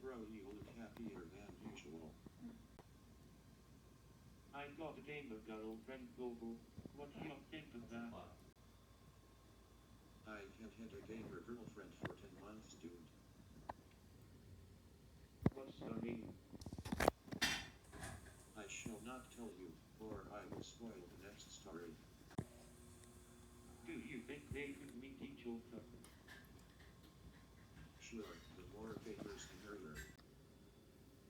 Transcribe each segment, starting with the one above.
Bro, you look happier than usual. I got a gamer girlfriend, BoCo. What do you think of that? I have had a gamer girlfriend for 10 months, dude. What's her name? I shall not tell you, or I will spoil the next story. Do you think they could meet each other? Sure, the more gamers the merrier.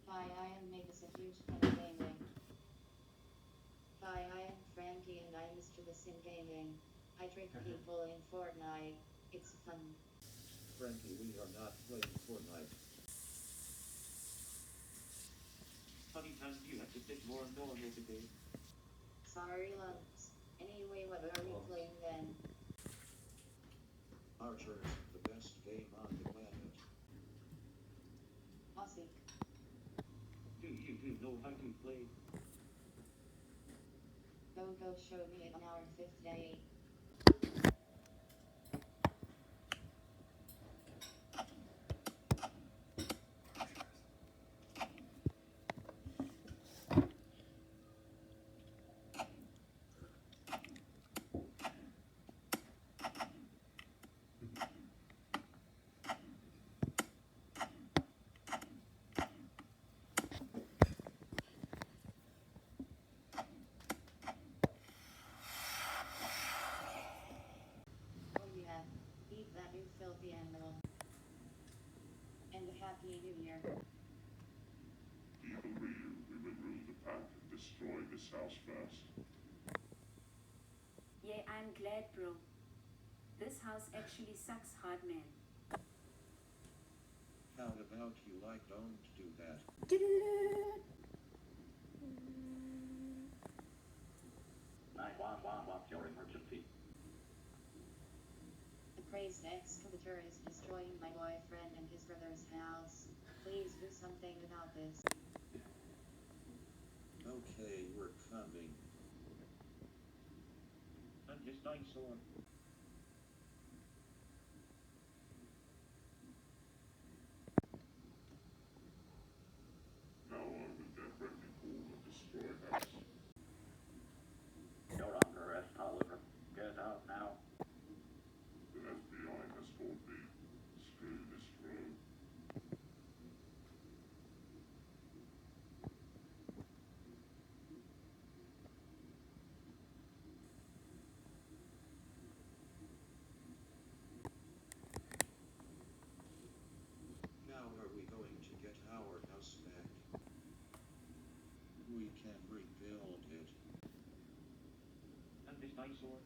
Hi, I am Mavis, a huge fan of gaming. Hi, I am Frankie and I Mr. This in gaming. I trick people in Fortnite. It's fun. Frankie, we are not playing Fortnite. Honey, can you have a bit more normal today? Sorry, lumps. Anyway, what are we playing then? Archers, the best game on the planet. Aussie. Do you know how to play? BoCo showed me it on our 5th day. Oh yeah, eat that you filthy animal. And a happy new year. Evil Ryu, we will rule the pack and destroy this house first. Yeah, I'm glad, bro. This house actually sucks hard, man. How about you don't do that? What's your emergency? The crazed excavator is destroying my boyfriend and his brother's house. Please do something about this. Okay, we're coming. And his dinosaur. Now I will get Wrecking Ball and destroy house. You're under arrest, Oliver. Get out now. The FBI has called me. Screw this road. How are we going to get our house back? We can rebuild it. And his dinosaur.